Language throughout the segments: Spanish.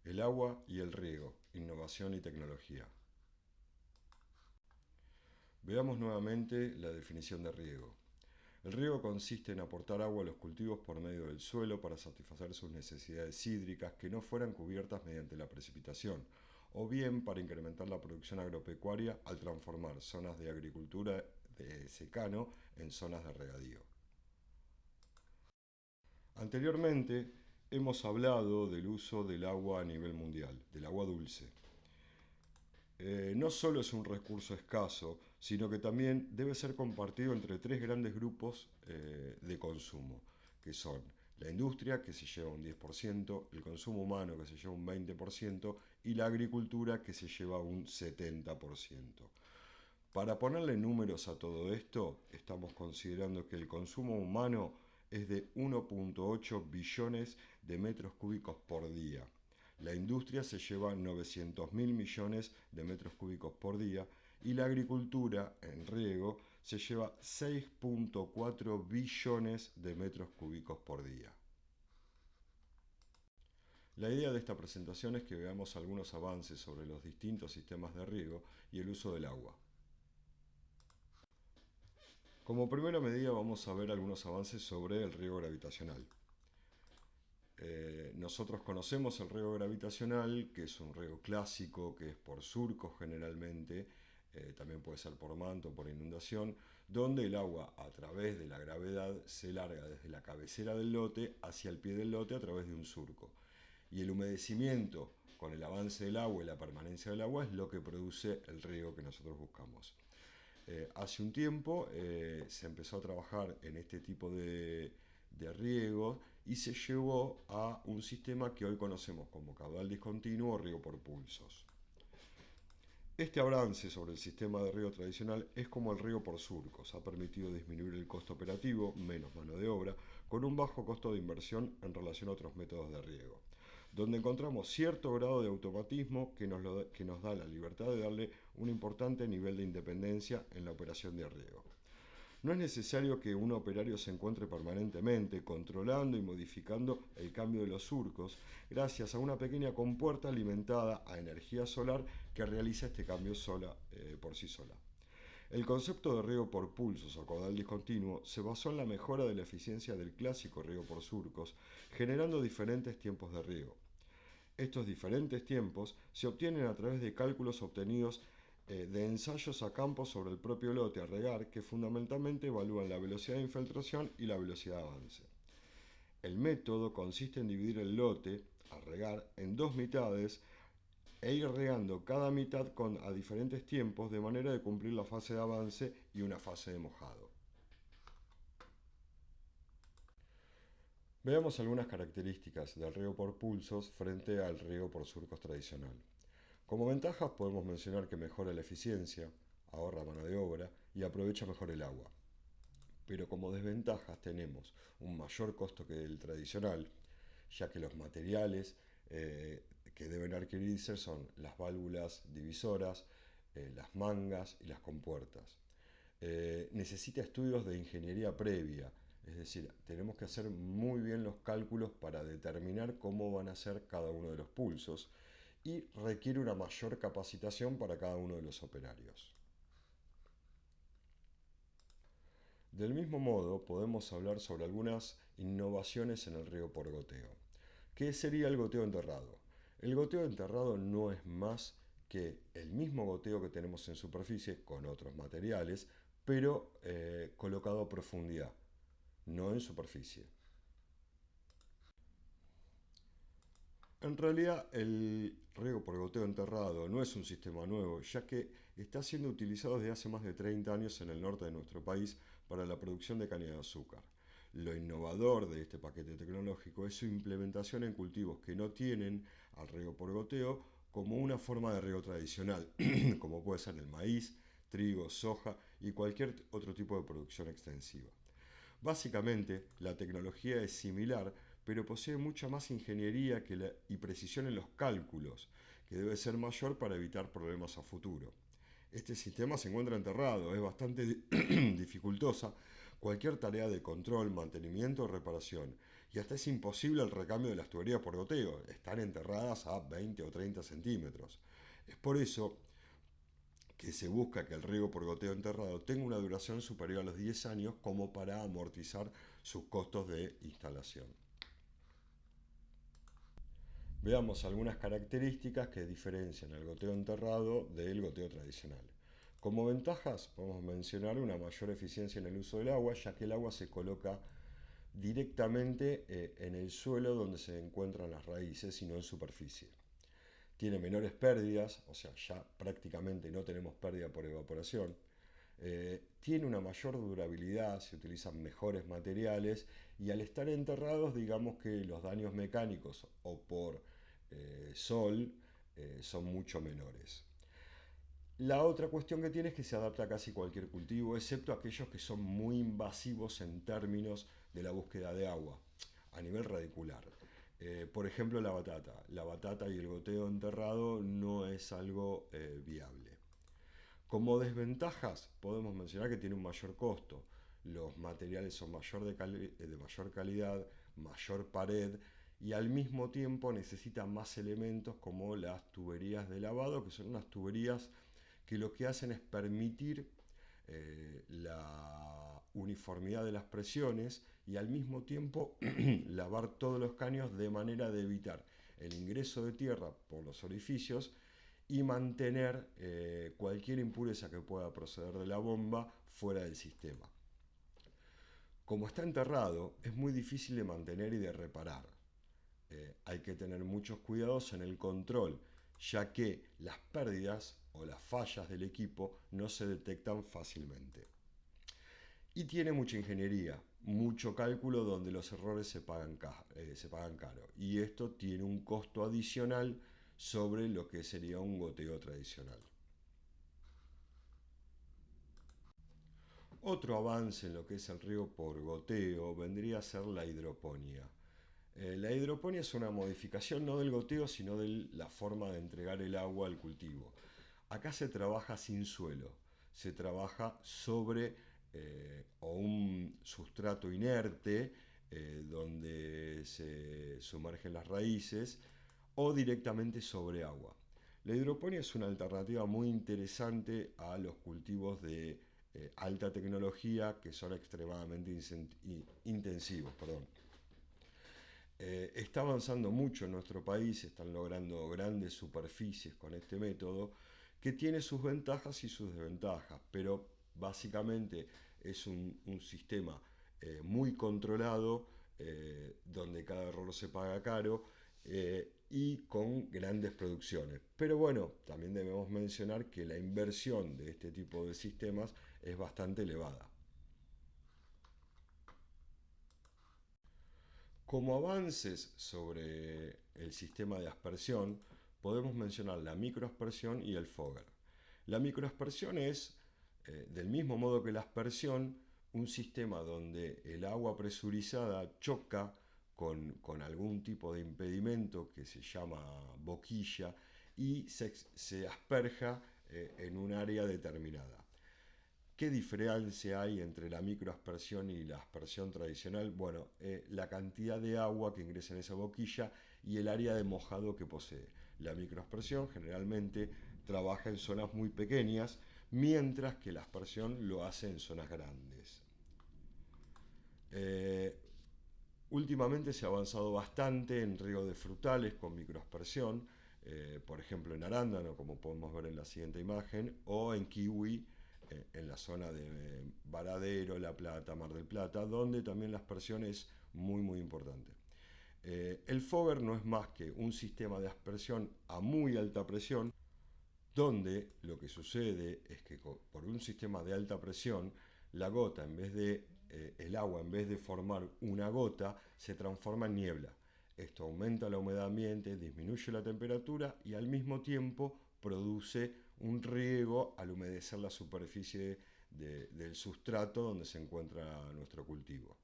El agua y el riego, innovación y tecnología. Veamos nuevamente la definición de riego. El riego consiste en aportar agua a los cultivos por medio del suelo para satisfacer sus necesidades hídricas que no fueran cubiertas mediante la precipitación, o bien para incrementar la producción agropecuaria al transformar zonas de agricultura de secano en zonas de regadío. Anteriormente hemos hablado del uso del agua a nivel mundial, del agua dulce. No solo es un recurso escaso, sino que también debe ser compartido entre tres grandes grupos de consumo, que son la industria, que se lleva un 10%, el consumo humano, que se lleva un 20%, y la agricultura, que se lleva un 70%. Para ponerle números a todo esto, estamos considerando que el consumo humano es de 1,8 billones de metros cúbicos por día. La industria se lleva 900.000 millones de metros cúbicos por día y la agricultura en riego se lleva 6,4 billones de metros cúbicos por día. La idea de esta presentación es que veamos algunos avances sobre los distintos sistemas de riego y el uso del agua. Como primera medida vamos a ver algunos avances sobre el riego gravitacional. Nosotros conocemos el riego gravitacional, que es un riego clásico, que es por surcos generalmente, también puede ser por manto, por inundación, donde el agua a través de la gravedad se larga desde la cabecera del lote hacia el pie del lote a través de un surco. Y el humedecimiento con el avance del agua y la permanencia del agua es lo que produce el riego que nosotros buscamos. Hace un tiempo se empezó a trabajar en este tipo de riego y se llevó a un sistema que hoy conocemos como caudal discontinuo o riego por pulsos. Este avance sobre el sistema de riego tradicional es como el riego por surcos, ha permitido disminuir el costo operativo, menos mano de obra, con un bajo costo de inversión en relación a otros métodos de riego, donde encontramos cierto grado de automatismo que nos da la libertad de darle un importante nivel de independencia en la operación de riego. No es necesario que un operario se encuentre permanentemente controlando y modificando el cambio de los surcos gracias a una pequeña compuerta alimentada a energía solar que realiza este cambio por sí sola. El concepto de riego por pulsos o caudal discontinuo se basó en la mejora de la eficiencia del clásico riego por surcos, generando diferentes tiempos de riego. Estos diferentes tiempos se obtienen a través de cálculos obtenidos de ensayos a campo sobre el propio lote a regar que fundamentalmente evalúan la velocidad de infiltración y la velocidad de avance. El método consiste en dividir el lote a regar en dos mitades e ir regando cada mitad a diferentes tiempos de manera de cumplir la fase de avance y una fase de mojado. Veamos algunas características del riego por pulsos frente al riego por surcos tradicional. Como ventajas podemos mencionar que mejora la eficiencia, ahorra mano de obra y aprovecha mejor el agua. Pero como desventajas tenemos un mayor costo que el tradicional, ya que los materiales que deben adquirirse son las válvulas divisoras, las mangas y las compuertas. Necesita estudios de ingeniería previa, es decir, tenemos que hacer muy bien los cálculos para determinar cómo van a ser cada uno de los pulsos y requiere una mayor capacitación para cada uno de los operarios. Del mismo modo, podemos hablar sobre algunas innovaciones en el riego por goteo. ¿Qué sería el goteo enterrado? El goteo enterrado no es más que el mismo goteo que tenemos en superficie con otros materiales, pero colocado a profundidad, no en superficie. En realidad, el riego por goteo enterrado no es un sistema nuevo, ya que está siendo utilizado desde hace más de 30 años en el norte de nuestro país para la producción de caña de azúcar. Lo innovador de este paquete tecnológico es su implementación en cultivos que no tienen al riego por goteo como una forma de riego tradicional, como puede ser el maíz, trigo, soja y cualquier otro tipo de producción extensiva. Básicamente, la tecnología es similar, pero posee mucha más ingeniería y precisión en los cálculos, que debe ser mayor para evitar problemas a futuro. Este sistema se encuentra enterrado, es bastante dificultosa cualquier tarea de control, mantenimiento o reparación, y hasta es imposible el recambio de las tuberías por goteo, están enterradas a 20 o 30 centímetros. Es por eso que se busca que el riego por goteo enterrado tenga una duración superior a los 10 años como para amortizar sus costos de instalación. Veamos algunas características que diferencian el goteo enterrado del goteo tradicional. Como ventajas podemos mencionar una mayor eficiencia en el uso del agua, ya que el agua se coloca directamente en el suelo donde se encuentran las raíces y no en superficie. Tiene menores pérdidas, o sea, ya prácticamente no tenemos pérdida por evaporación. Tiene una mayor durabilidad, se utilizan mejores materiales y al estar enterrados, digamos que los daños mecánicos o por sol son mucho menores. La otra cuestión que tiene es que se adapta a casi cualquier cultivo, excepto aquellos que son muy invasivos en términos de la búsqueda de agua a nivel radicular. Por ejemplo, la batata. La batata y el goteo enterrado no es algo viable. Como desventajas, podemos mencionar que tiene un mayor costo. Los materiales son de mayor calidad, mayor pared y al mismo tiempo necesita más elementos como las tuberías de lavado, que son unas tuberías que lo que hacen es permitir la uniformidad de las presiones y al mismo tiempo lavar todos los caños de manera de evitar el ingreso de tierra por los orificios y mantener cualquier impureza que pueda proceder de la bomba fuera del sistema. Como está enterrado, es muy difícil de mantener y de reparar. Hay que tener muchos cuidados en el control, ya que las pérdidas o las fallas del equipo no se detectan fácilmente. Y tiene mucha ingeniería, mucho cálculo donde los errores se pagan caro. Y esto tiene un costo adicional sobre lo que sería un goteo tradicional. Otro avance en lo que es el riego por goteo vendría a ser la hidroponía. La hidroponía es una modificación no del goteo, sino de la forma de entregar el agua al cultivo. Acá se trabaja sin suelo, se trabaja sobre o un sustrato inerte donde se sumergen las raíces o directamente sobre agua. La hidroponía es una alternativa muy interesante a los cultivos de alta tecnología que son extremadamente intensivos. Está avanzando mucho en nuestro país, están logrando grandes superficies con este método que tiene sus ventajas y sus desventajas, pero básicamente es un sistema muy controlado donde cada error se paga caro y con grandes producciones. Pero bueno, también debemos mencionar que la inversión de este tipo de sistemas es bastante elevada. Como avances sobre el sistema de aspersión, podemos mencionar la microaspersión y el fogger. La microaspersión es, del mismo modo que la aspersión, un sistema donde el agua presurizada choca con algún tipo de impedimento que se llama boquilla y se asperja en un área determinada. ¿Qué diferencia hay entre la microaspersión y la aspersión tradicional? Bueno, la cantidad de agua que ingresa en esa boquilla y el área de mojado que posee. La microaspersión generalmente trabaja en zonas muy pequeñas, mientras que la aspersión lo hace en zonas grandes. Eh, Últimamente se ha avanzado bastante en riego de frutales con microaspersión, por ejemplo en arándano, como podemos ver en la siguiente imagen, o en kiwi, en la zona de Varadero, La Plata, Mar del Plata, donde también la aspersión es muy importante. El fogger no es más que un sistema de aspersión a muy alta presión, donde lo que sucede es que por un sistema de alta presión, la gota, el agua, en vez de formar una gota, se transforma en niebla. Esto aumenta la humedad ambiente, disminuye la temperatura y al mismo tiempo produce un riego al humedecer la superficie del sustrato donde se encuentra nuestro cultivo.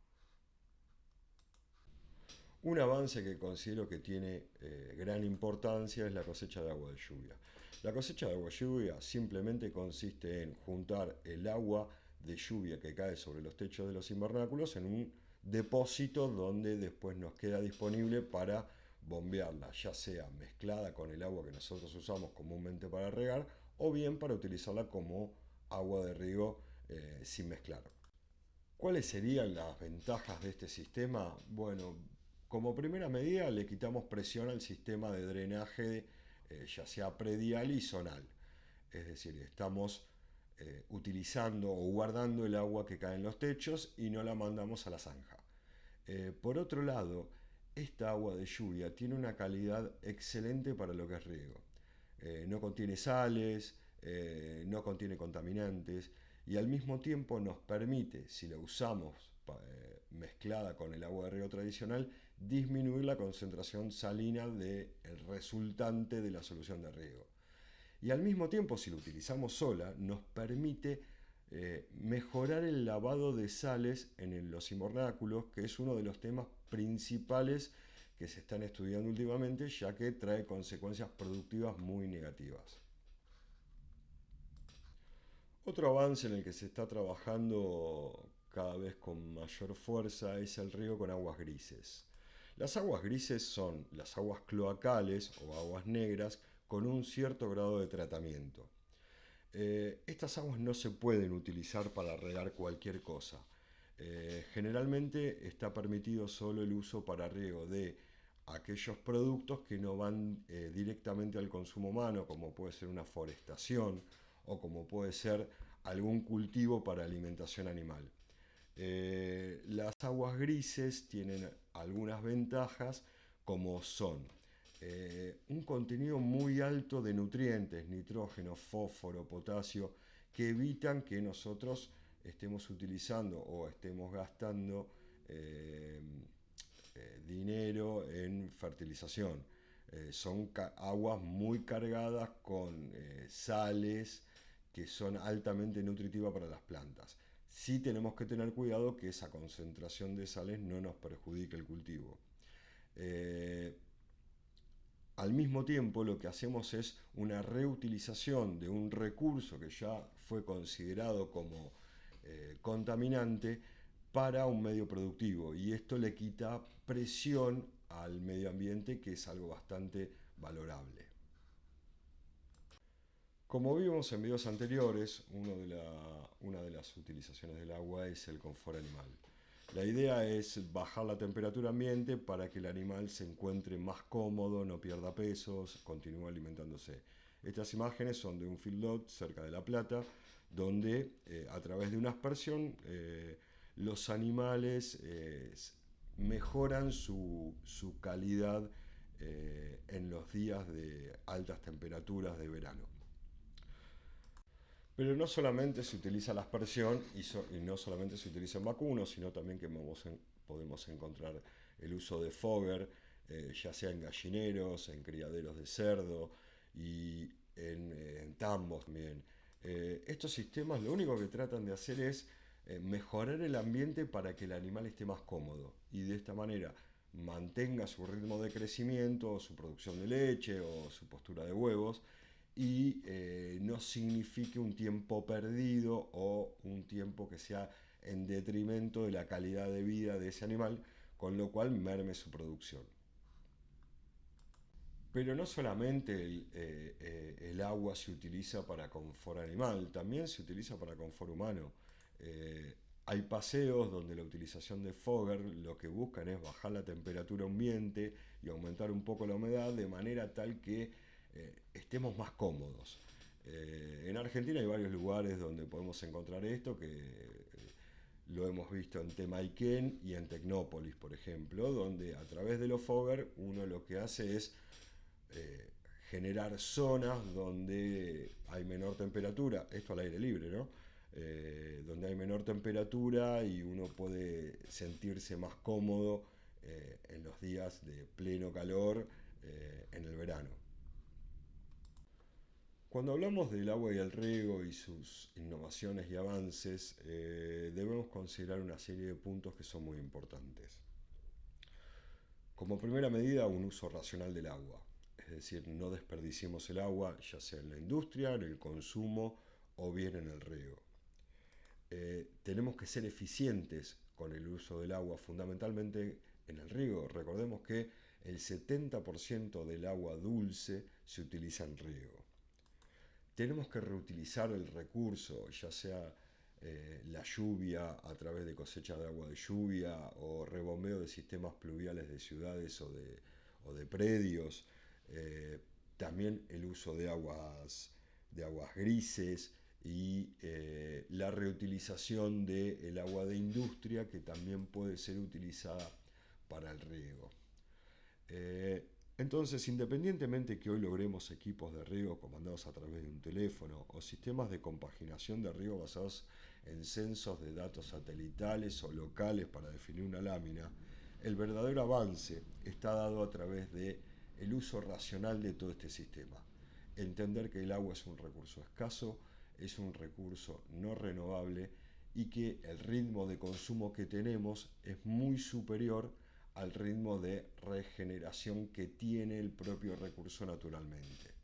Un avance que considero que tiene gran importancia es la cosecha de agua de lluvia. La cosecha de agua de lluvia simplemente consiste en juntar el agua de lluvia que cae sobre los techos de los invernáculos en un depósito donde después nos queda disponible para bombearla, ya sea mezclada con el agua que nosotros usamos comúnmente para regar o bien para utilizarla como agua de riego sin mezclar. ¿Cuáles serían las ventajas de este sistema? Bueno, como primera medida le quitamos presión al sistema de drenaje, ya sea predial y zonal. Es decir, estamos utilizando o guardando el agua que cae en los techos y no la mandamos a la zanja. Por otro lado, esta agua de lluvia tiene una calidad excelente para lo que es riego. No contiene sales, no contiene contaminantes y al mismo tiempo nos permite, si la usamos mezclada con el agua de riego tradicional, disminuir la concentración salina del resultante de la solución de riego. Y al mismo tiempo, si lo utilizamos sola, nos permite mejorar el lavado de sales en los invernáculos, que es uno de los temas principales que se están estudiando últimamente, ya que trae consecuencias productivas muy negativas. Otro avance en el que se está trabajando cada vez con mayor fuerza es el riego con aguas grises. Las aguas grises son las aguas cloacales o aguas negras con un cierto grado de tratamiento. Estas aguas no se pueden utilizar para regar cualquier cosa. Generalmente está permitido solo el uso para riego de aquellos productos que no van directamente al consumo humano, como puede ser una forestación o como puede ser algún cultivo para alimentación animal. Las aguas grises tienen algunas ventajas como son un contenido muy alto de nutrientes, nitrógeno, fósforo, potasio, que evitan que nosotros estemos utilizando o estemos gastando dinero en fertilización. Son aguas muy cargadas con sales que son altamente nutritivas para las plantas. Sí tenemos que tener cuidado que esa concentración de sales no nos perjudique el cultivo. Al mismo tiempo, lo que hacemos es una reutilización de un recurso que ya fue considerado como contaminante para un medio productivo, y esto le quita presión al medio ambiente, que es algo bastante valorable. Como vimos en videos anteriores, una de las utilizaciones del agua es el confort animal. La idea es bajar la temperatura ambiente para que el animal se encuentre más cómodo, no pierda pesos, continúe alimentándose. Estas imágenes son de un feedlot cerca de La Plata, donde a través de una aspersión los animales mejoran su calidad en los días de altas temperaturas de verano. Pero no solamente se utiliza la aspersión y no solamente se utiliza en vacunos, sino también que podemos encontrar el uso de fogger, ya sea en gallineros, en criaderos de cerdo y en tambos también. Estos sistemas lo único que tratan de hacer es mejorar el ambiente para que el animal esté más cómodo y de esta manera mantenga su ritmo de crecimiento, su producción de leche o su postura de huevos, y no signifique un tiempo perdido o un tiempo que sea en detrimento de la calidad de vida de ese animal, con lo cual merme su producción. Pero no solamente el agua se utiliza para confort animal, también se utiliza para confort humano. Hay paseos donde la utilización de fogger lo que buscan es bajar la temperatura ambiente y aumentar un poco la humedad de manera tal que estemos más cómodos. En Argentina hay varios lugares donde podemos encontrar esto, que lo hemos visto en Temaiken y en Tecnópolis, por ejemplo, donde a través de los fogger uno lo que hace es eh, generar zonas donde hay menor temperatura, esto al aire libre, ¿no? Donde hay menor temperatura y uno puede sentirse más cómodo en los días de pleno calor en el verano. Cuando hablamos del agua y el riego y sus innovaciones y avances, debemos considerar una serie de puntos que son muy importantes. Como primera medida, un uso racional del agua, es decir, no desperdiciemos el agua, ya sea en la industria, en el consumo o bien en el riego. Tenemos que ser eficientes con el uso del agua, fundamentalmente en el riego. Recordemos que el 70% del agua dulce se utiliza en riego. Tenemos que reutilizar el recurso, ya sea la lluvia a través de cosecha de agua de lluvia o rebombeo de sistemas pluviales de ciudades o de predios. También el uso de aguas grises y la reutilización del agua de industria, que también puede ser utilizada para el riego. Entonces, independientemente que hoy logremos equipos de riego comandados a través de un teléfono o sistemas de compaginación de riego basados en censos de datos satelitales o locales para definir una lámina, el verdadero avance está dado a través de el uso racional de todo este sistema. Entender que el agua es un recurso escaso, es un recurso no renovable y que el ritmo de consumo que tenemos es muy superior al ritmo de regeneración que tiene el propio recurso naturalmente.